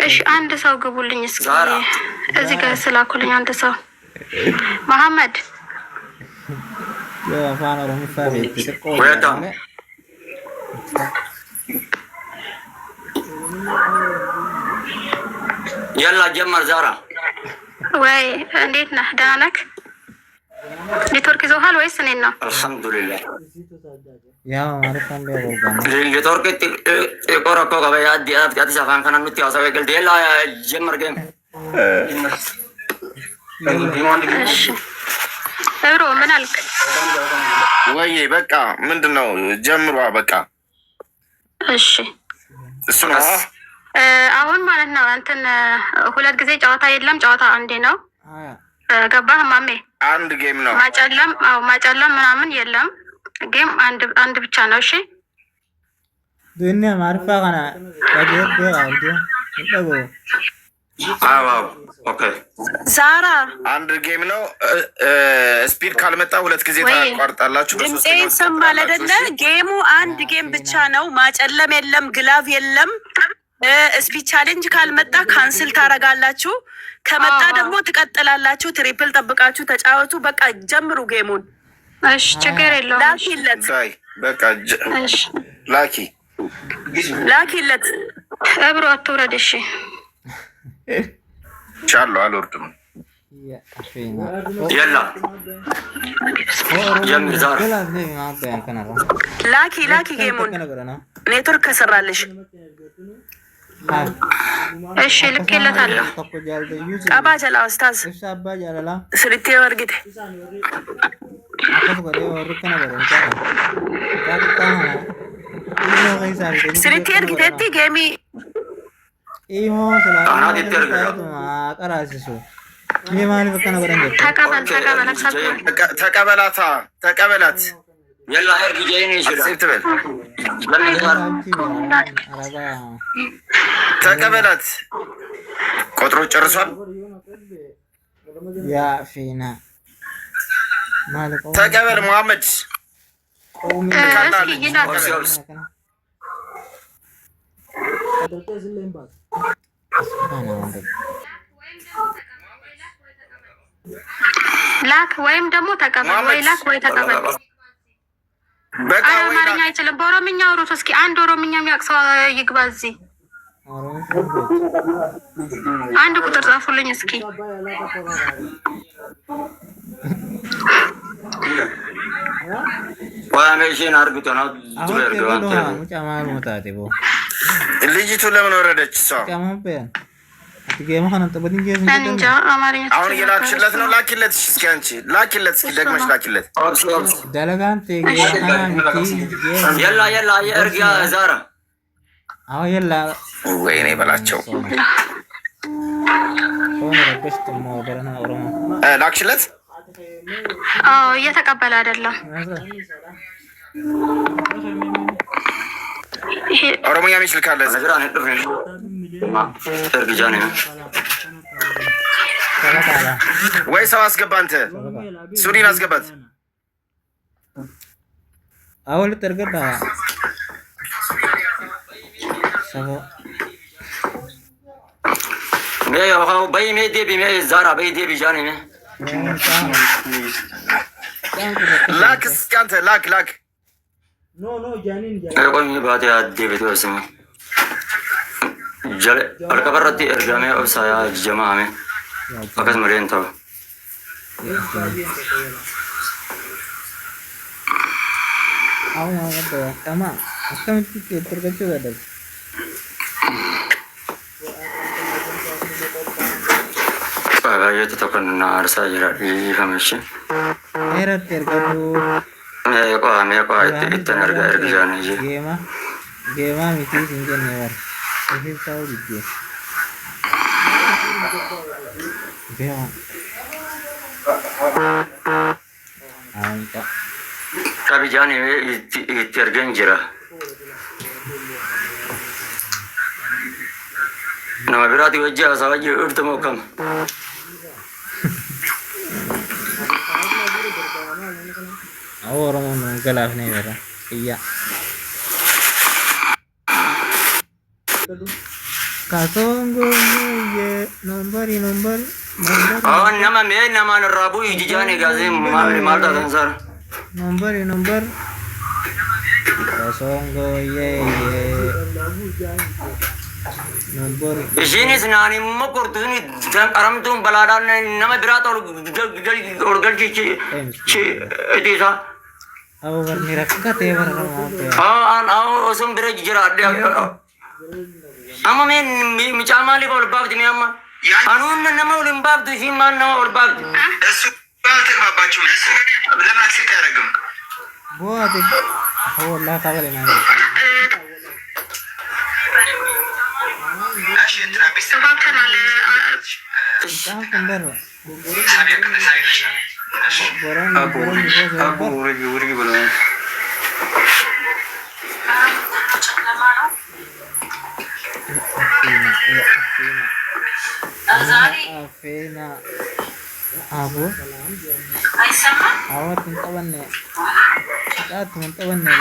እሺ አንድ ሰው ግቡልኝ እስኪ እዚህ ጋር ስላኩልኝ አንድ ሰው መሐመድ يلا جمر زارة ወይ እንዴት ነህ ደህና ነህ ኔትወርክ ይዞሃል ወይስ እኔን ነው الحمد لله يا معرفة بيقولون ኔትወርክ ቆረቆ ገበያ አዲስ አበባን ከነን ምት ያው ሰው ይገልድ يلا جمر جيم እብሮ ምን አልክ ወይ በቃ ምንድነው ጀምሯ በቃ እሺ እሱ ነው አሁን ማለት ነው እንትን ሁለት ጊዜ ጨዋታ የለም ጨዋታ አንዴ ነው ገባህ ማሜ አንድ ጌም ነው ማጨለም ምናምን የለም ጌም አንድ ብቻ ነው እሺ ዱንያ ማርፋ ገና ታጀብ አውዲ እንደው አዎ ኦኬ ዛራ አንድ ጌም ነው ስፒድ ካልመጣ ሁለት ጊዜ ታቋርጣላችሁ በሶስተኛው ይሰማል አይደለ ጌሙ አንድ ጌም ብቻ ነው ማጨለም የለም ግላቭ የለም ስፒድ ቻሌንጅ ካልመጣ ካንስል ታረጋላችሁ ከመጣ ደግሞ ትቀጥላላችሁ ትሪፕል ጠብቃችሁ ተጫወቱ በቃ ጀምሩ ጌሙን እሺ ችግር የለውም ላኪለት በቃ እሺ ላኪለት እብሮ አትውረድ እሺ ቻሎ አልወርድም يلا جمر زارة ላኪ ጌሙን ኔትወርክ ከሰራልሽ እሺ ልኬለታለሁ ቀባ ጀላ ኡስታዝ ስሪቴ ወርግቴ ስሪቴ ወርግቴ ጌሚ ኢሞ አቀራሲሱ የማን በቀና በረንጀ ተቀበላት يلا ارجع جايين አክሴፕትብል ተቀበላት ቁጥሩ ጨርሷል ያ ፊና ማለቆ ተቀበል መሐመድ ላክ ወይም ደግሞ ተቀበል ወይ ላክ ወይ ተቀበል አማርኛ አይችልም በኦሮምኛ አውሩት እስኪ አንድ ኦሮምኛ የሚያውቅ ሰው ይግባ እዚህ አንድ ቁጥር ጻፉልኝ እስኪ ዋሜሽን አርግቶ ነው ልጅቱ ለምን ወረደች እሷ አሁን እየላክሽለት ነው ላኪለት እስኪ አንቺ ላኪለት እስኪ ደግመሽ ላኪለት يلا يلا ارجع زارة አዎ የላ ወይኔ በላቸው ላክሽለት እየተቀበለ አይደለም ኦሮሞኛ ሚችል ካለ ወይ ሰው አስገባ አንተ ሱሪን አስገባት አሁን ተርገባ ሰው በይ ሜዲ ቢሜ ዛራ በይ ዲ ቢጃኒ ላክ እስኪ አንተ ላክ ቆይ ባቴ አዲ ቤት ወስማ ጀለ አልከበረቲ እርጋሜ ኦብሳያ ጀማሜ ፈከስ መሬንቶ አሁን አገባ ተማ አከምት ተርገቹ ወደል ባጋየት ተከንና አርሳ ይፈምሽ ኤረት ተርገዱ ሜቆ ኢተነርጋ እርግዛነ ጌማ ሚቲ ሲንገን ነበር እዚህ ሰው ልጅ ጌማ አንተ ከቢጃኒ ኢተርገን ጅራ nama birati wajja sawaji urtamo kam orang mau galaf nih bara iya Kasongo ye nombari awan nama me nama rabu ijane gaze mal da sar nombari kasongo ye nombari isini snani makurtuni aram tum balada nama birat or galchi chi etisa aw warni rakkate warama an osum bere jira amma men mi chamali bol babdi mi amma አንሁን ነመው ልምባብ ዱሽማን ነው ወልባብ እሱ ባልተግባባችሁ ለምን አክሴፕት አያደርግም? ቦአት ወላ ካበለ ነው እሺ እንትና ተባብተናል። ታም እንደር ሳቢያ ከመሳይሽ ቦራን አቡ ወሪ ብሎ Afina Abu Awat tawanne Tat tawanne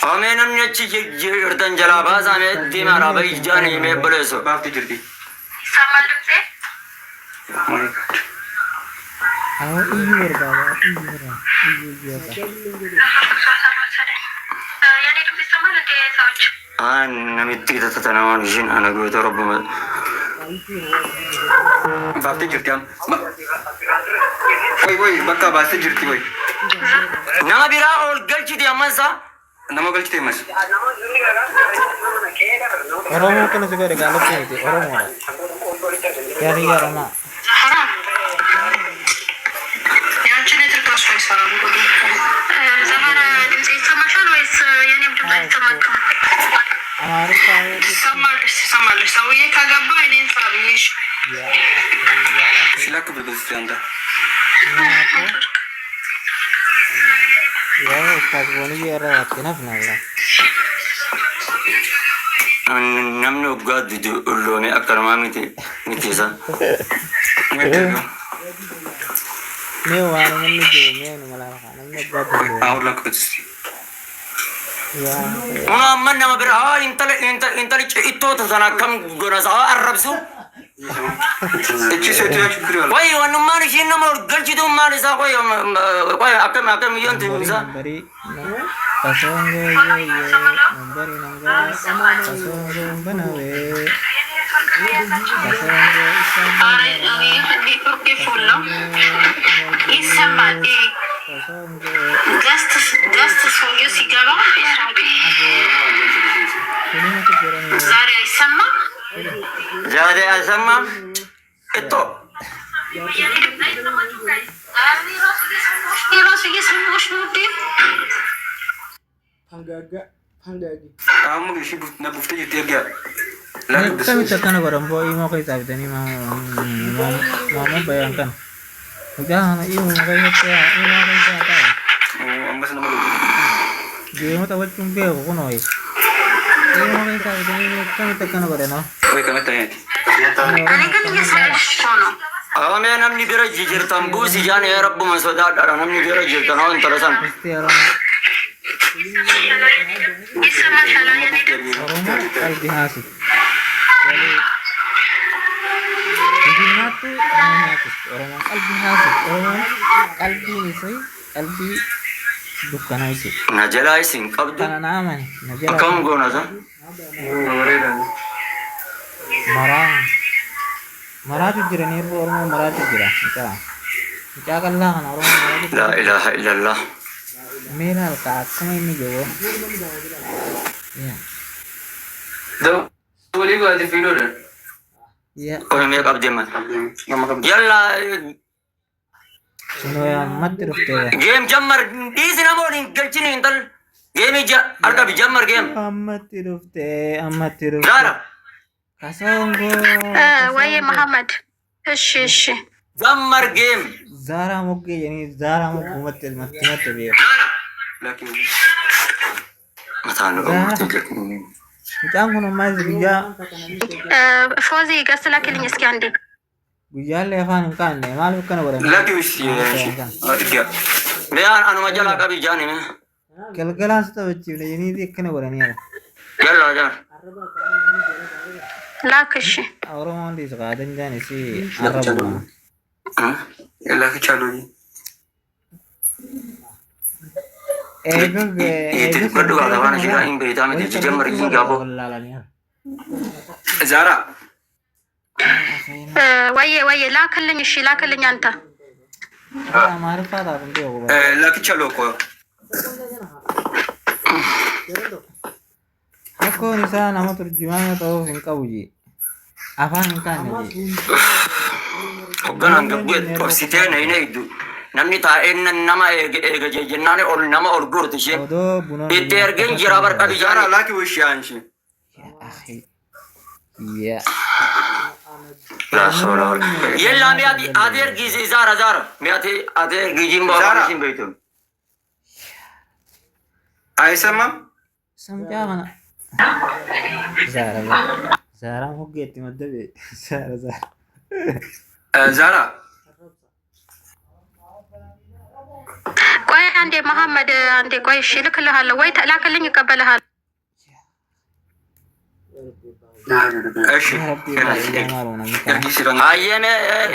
hame namne chi jirtan jalaba same dimara bai jane me boleso bafti jirti ሰማልኩ Aw iyur baba iyur ያኔ ድምፅ ይሰማል እንዴ ሰዎች? namitti tatanawan jin anago torobuma bafti jirti am Woi bakka baase jirti woi nama bira ol galchiti amasa nama galchite mas Oromo kana segala galap itu Oromo Yari Rama ሐራም ያንቺን የተልካሽ አይሰራም ጉዱ ዘመረ ድምፅ ይሰማሻል ወይስ የኔም ድምፅ አይሰማችም? Amaru saya ይሰማልሽ ሰውዬ ከገባ እኔን ሳብኝሽ silak berbeza anda Ya Ustaz Boni era kenapa nala namni ugad du ulone akarma mitisa Ni warung ni jo ni malah namanya gadu awla kutsi Ya una man nama bira intali itto sana kam gona sa arabsu echi setu ya chukri wala wai wanu mari shin nama galchi do mari sa wai akam yonti sa bari kasongo ye nombari nangga kasongo banawe kasongo አረ ኔትወርክ ፉል ነው ይሰማል። kasongo ገስት ሰውዬው ሲገባ ini mati goreng ዛሬ አይሰማም። jade asama itto የራሱ እየሰማሽ ነው እንዴ? kamu gishi na bufte jirti erga la kami tekan goreng boy mau kayak tadi tadi mau bayangkan udah ini mau kayak apa ini mau kayak apa ambas nama lu dia mau tahu cumbe aku noy ini mau kayak tadi tadi kami tekan goreng no woi kami tanya እኔ ግን እየሰማሽ ነው። ame namni bira jirtan busi jane rabbu masoda dara namni bira jirtan on tarasan pasti orang ይሰማሻል የኔ ድምፅ? orang kalbi hasib jadi Hidupnya tuh orang kalbi hasib orang kalbi nisoi kalbi bukan aja najala isin qabdu karena nama nih najala kam gona sa marah tuh jiran ini orang marah tuh jiran kita kan lah kan orang marah tuh la ilaha illallah menal kakak ini juga ya do wali ko ati filo na ya ko me qabdi man nama kam yalla sino yang mati rufte game jammar isina moni galchini intal game arga bi jammar game mati rufte zara kasongo ወይ መሐመድ እሺ jammar game zara mukki yani zara mukku mati biar lakin matano Jangan kono mais guyya ፎዚ ገስ ላክልኝ እስኪ አንዴ guyya le fan kan ne malu kan gore lakin wisi adiga me anu majala qabi jani me galgalas ta bacci ne yani dik kan gore ne yalla jar ላክ። እሺ ኦሮሞ እንዲህ ጋደንጃን እሺ አረቡ ላክቻለሁ። ኤግግ በዱ ጋባና ሽጋ ኢምቤታ መት ጀመር ይጋቦ ዛራ ወየ ላክልኝ። እሺ ላክልኝ አንተ ማርፋታ እንዴ ላክቻለሁ እኮ Akkoon isaa nama turjumaana ta'uuf hin qabu jee afaan hin kaanne jee hogganaan gabbee tobsitee na hin eegdu namni taa'ee nama eega jennaan ol nama ol gurti ishee odoo buna itti ergeen jira barqa bijaara laaki wishii aanshi yella mi'aati ati ergisi zaara mi'aati ati ergijiin baafamisiin beektu ayisama samcaa kana Zara hoggeetti maddabe Zara ቆይ አንዴ መሐመድ አንዴ ቆይ እሺ ልክልሃለሁ ወይ ላክልኝ እቀበልሃለሁ እሺ አየነ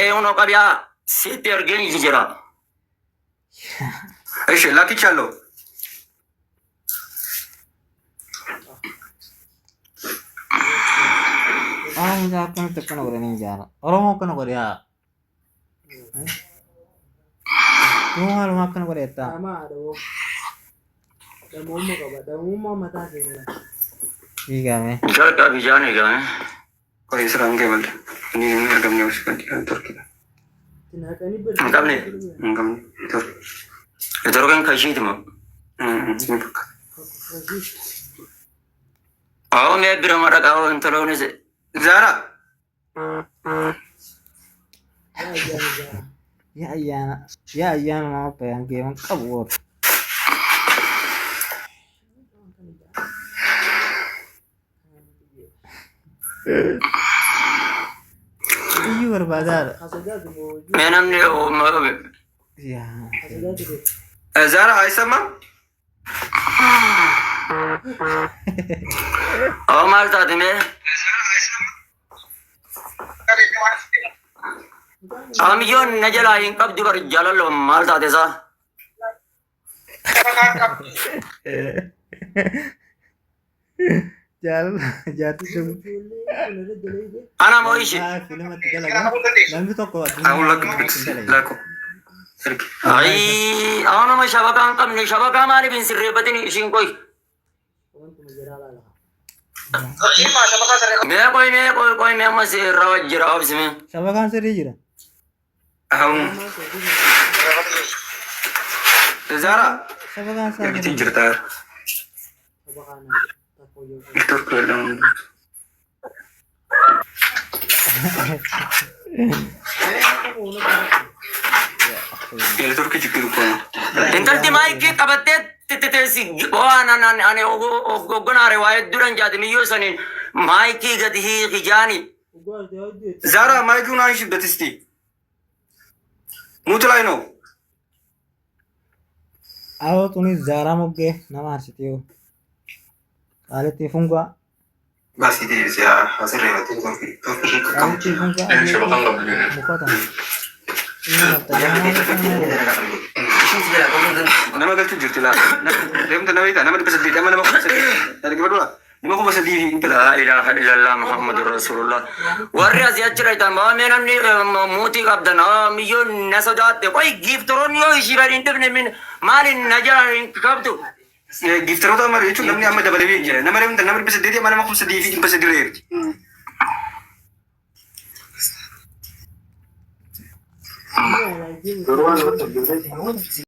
ኤውኖ ቀቢያ ሲት ኤርገን ይጅራ እሺ ላክቻለሁ Orang akan tekan orang ini jalan. Orang mau kena Korea. Tuh hal makan Korea ta. Iya me. Jaga bijane ga. Korea serang ke bal. Ini agam ne uska di kantor kita. Agam ne. Itu kan kashi itu mah. Oh, me berama kau antara ini Zara. Ya iya mau apa yang game kabur. Iya berbazar. Menam ni Ya. Zara Aisyah Oh mal tadi me. Amiyon najala in kab dibar jalalo mal tadi sa. Jatuh tuh. Ana mau isi. Film tiga lagi. Lalu toko. Aku laku. Ay, aku nama syabaka angkam ni syabaka mari bin sirrebatin isin koi. मैं कोई मैं मसे रावत जरा अब से मैं सब कहां से रही जरा हम ज़रा सब कहां से कितनी जरता है तो प्रॉब्लम ये तो किसी को इंटरनेट माइक के कबते तेसी वाना अने ओगना रिवायत दुरन जाते मियो सने माइकी गति खिजानी ज़रा माइकू ना इश बतिस्ती मुतलाई नो आओ तुनी ज़रा मुगे ना मार सकती हो आले तीफुंगा बस इधर से हासिल रहती है तो आले तीफुंगा मुकाता nama galchu jirtila dem ta nawita nama pasadi nama nama pasadi dari kedua nama ko pasadi la ilaha illallah muhammadur rasulullah warri aziyachra ita ma menam ni moti qabdana miyo nasajat koi gift ron yo ishira interne min malin najara qabtu gift ron ta mar ichu namni amma dabale bi jere nama rem ta nama pasadi dia nama ko pasadi fi pasadi re